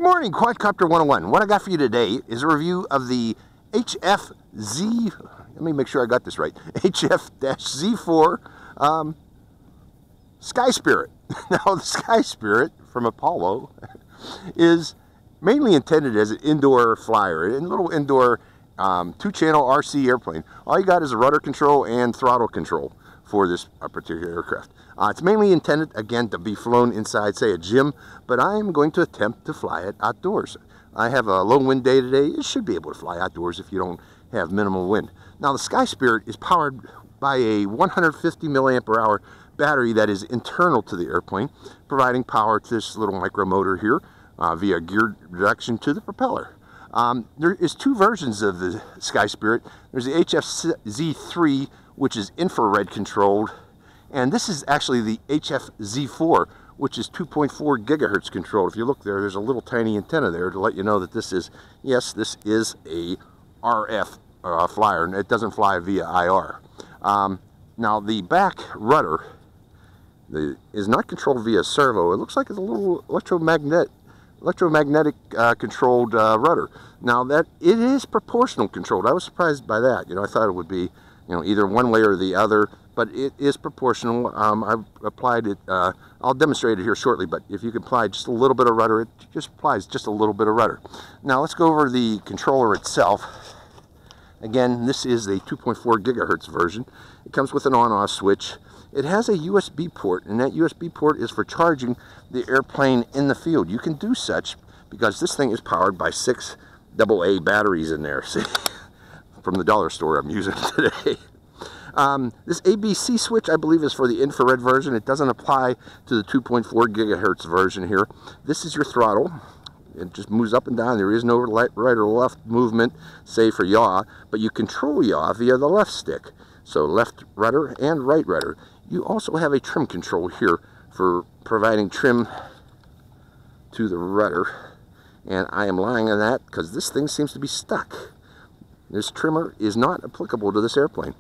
Good morning, Quadcopter 101. What I got for you today is a review of the HF-Z, let me make sure I got this right, HF-Z4 Sky Spirit. Now, the Sky Spirit from Apollo is mainly intended as an indoor flyer, a little indoor two-channel RC airplane. All you got is a rudder control and throttle control for this particular aircraft. It's mainly intended, again, to be flown inside, say, a gym, but I'm going to attempt to fly it outdoors. I have a low wind day today. It should be able to fly outdoors if you don't have minimal wind. Now, the Sky Spirit is powered by a 150 milliampere hour battery that is internal to the airplane, providing power to this little micro motor here via gear reduction to the propeller. There is two versions of the Sky Spirit. There's the HF-Z3, which is infrared controlled, and this is actually the HF-Z4, which is 2.4 gigahertz controlled. If you look there, there's a little tiny antenna there to let you know that this is, yes, this is a RF flyer, and it doesn't fly via IR. Now, the back rudder is not controlled via servo. It looks like it's a little electromagnetic controlled rudder. Now, that it is proportional controlled. I was surprised by that. I thought it would be, either one way or the other, but it is proportional. I've applied it, I'll demonstrate it here shortly, but if you can apply just a little bit of rudder, it just applies just a little bit of rudder. Now, let's go over the controller itself. Again, this is a 2.4 gigahertz version. It comes with an on-off switch. It has a USB port, and that USB port is for charging the airplane in the field. You can do such because this thing is powered by 6 AA batteries in there. See, from the dollar store I'm using today. This ABC switch, I believe, is for the infrared version. It doesn't apply to the 2.4 gigahertz version here. This is your throttle. It just moves up and down. There is no right or left movement, say for yaw, but you control yaw via the left stick. So left rudder and right rudder. You also have a trim control here for providing trim to the rudder. And I am lying on that because this thing seems to be stuck. This trimmer is not applicable to this airplane.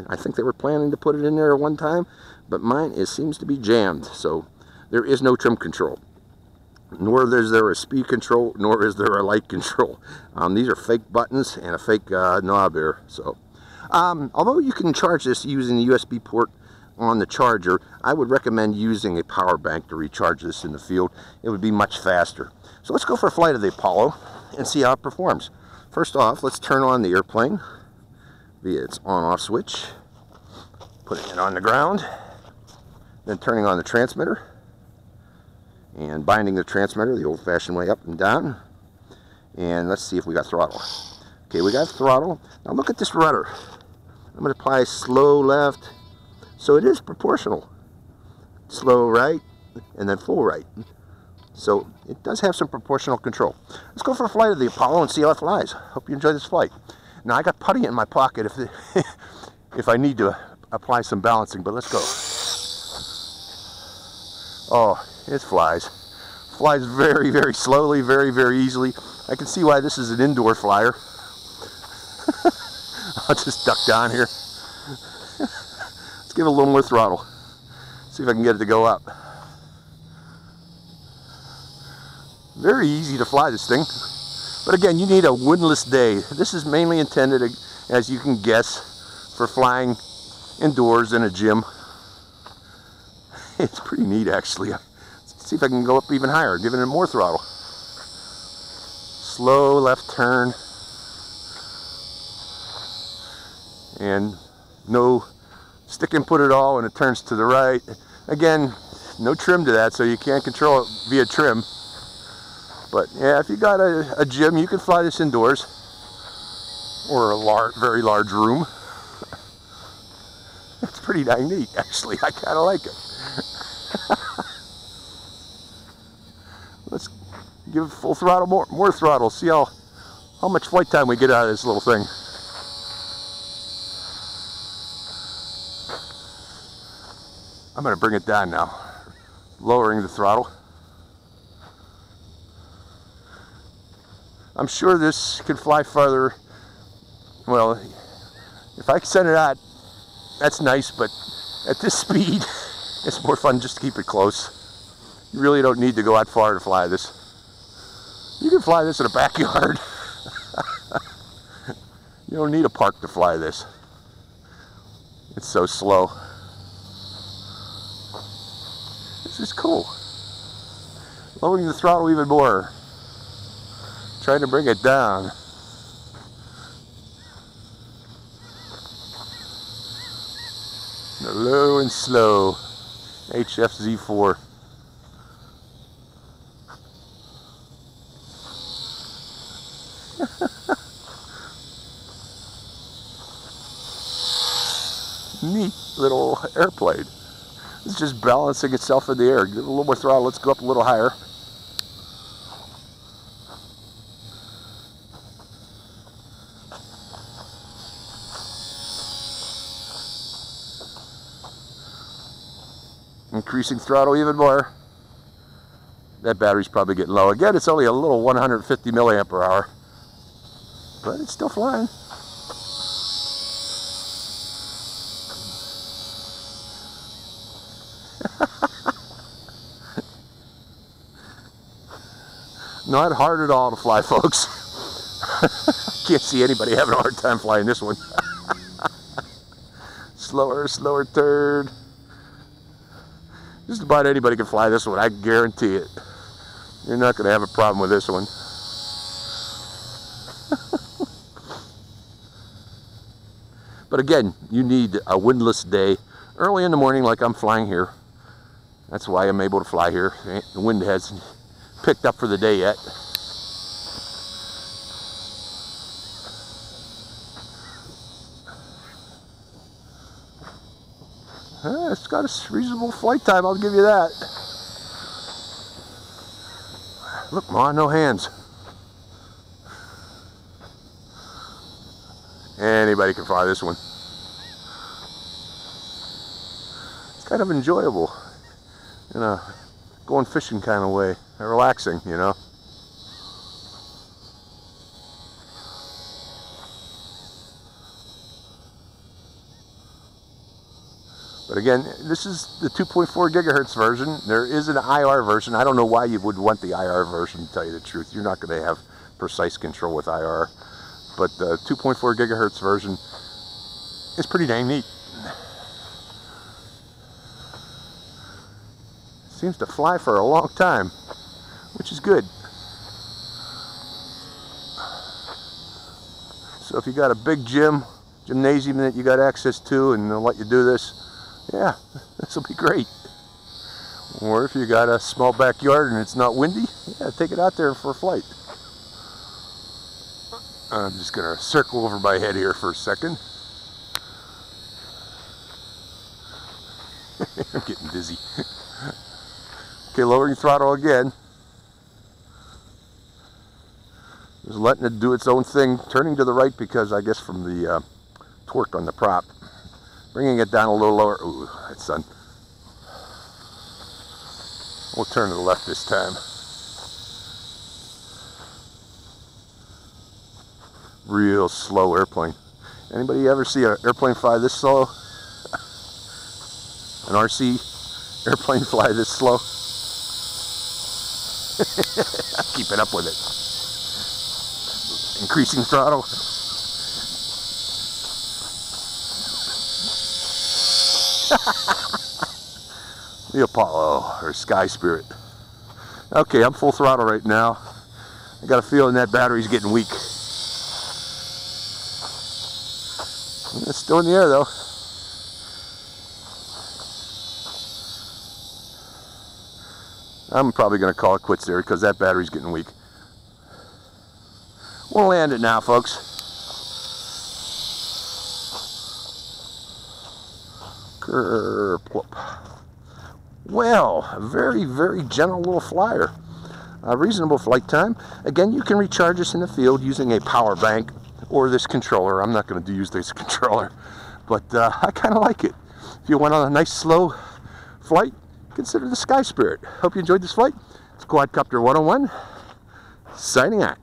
I think they were planning to put it in there at one time, but mine seems to be jammed. So there is no trim control. Nor is there a speed control, nor is there a light control. These are fake buttons and a fake knob here. So, although you can charge this using the USB port on the charger, I would recommend using a power bank to recharge this in the field. It would be much faster. So let's go for a flight of the Apollo and see how it performs. First off, let's turn on the airplane via its on-off switch, putting it on the ground, then turning on the transmitter, and binding the transmitter the old-fashioned way up and down. And let's see if we got throttle. Okay, we got throttle. Now look at this rudder. I'm going to apply slow left. So it is proportional. Slow right, and then full right. So it does have some proportional control. Let's go for a flight of the Apollo and see how it flies. Hope you enjoy this flight. Now, I got putty in my pocket if I need to apply some balancing, but let's go. Oh, it flies. Flies very, very slowly, very, very easily. I can see why this is an indoor flyer. I'll just duck down here. Let's give it a little more throttle. See if I can get it to go up. Very easy to fly this thing. But again, you need a windless day. This is mainly intended, as you can guess, for flying indoors in a gym. It's pretty neat, actually. Let's see if I can go up even higher, giving it more throttle. Slow left turn. And no stick input at all when it turns to the right. Again, no trim to that, so you can't control it via trim. But yeah, if you got a gym, you can fly this indoors, or a very large room. It's pretty dang neat, actually. I kind of like it. Let's give it full throttle, more throttle. See how much flight time we get out of this little thing. I'm going to bring it down now, lowering the throttle. I'm sure this could fly farther. Well, if I send it out, that's nice, but at this speed, it's more fun just to keep it close. You really don't need to go out far to fly this. You can fly this in a backyard. You don't need a park to fly this. It's so slow. This is cool. Lowering the throttle even more. Trying to bring it down. Low and slow. HFZ4. Neat little airplane. It's just balancing itself in the air. Give it a little more throttle. Let's go up a little higher. Increasing throttle even more. That battery's probably getting low. Again, it's only a little 150 milliamp per hour, but it's still flying. Not hard at all to fly, folks. Can't see anybody having a hard time flying this one. Slower, slower turn. Just about anybody can fly this one, I guarantee it. You're not going to have a problem with this one. But again, you need a windless day early in the morning like I'm flying here. That's why I'm able to fly here. The wind hasn't picked up for the day yet. It's got a reasonable flight time, I'll give you that. Look, Ma, no hands. Anybody can fly this one. It's kind of enjoyable in a going fishing kind of way, relaxing, you know. But again, this is the 2.4 gigahertz version. There is an IR version. I don't know why you would want the IR version, to tell you the truth. You're not going to have precise control with IR. But the 2.4 gigahertz version is pretty dang neat. Seems to fly for a long time, which is good. So if you got a big gymnasium that you got access to and they'll let you do this, yeah, this will be great. Or if you got a small backyard and it's not windy, yeah, take it out there for a flight. I'm just going to circle over my head here for a second. I'm getting dizzy. Okay, lowering throttle again. Just letting it do its own thing, turning to the right because I guess from the torque on the prop. Bringing it down a little lower. Ooh, that sun. We'll turn to the left this time. Real slow airplane. Anybody ever see an airplane fly this slow? An RC airplane fly this slow? I'm keeping up with it. Increasing throttle. The Apollo, or Sky Spirit. Okay, I'm full throttle right now. I got a feeling that battery's getting weak. It's still in the air though. I'm probably going to call it quits there because that battery's getting weak. We'll land it now, folks. Kerplop. Well, a very, very gentle little flyer. A reasonable flight time. Again, you can recharge this in the field using a power bank or this controller. I'm not going to use this controller, but I kind of like it. If you went on a nice slow flight, consider the Sky Spirit. Hope you enjoyed this flight. It's Quadcopter 101, signing out.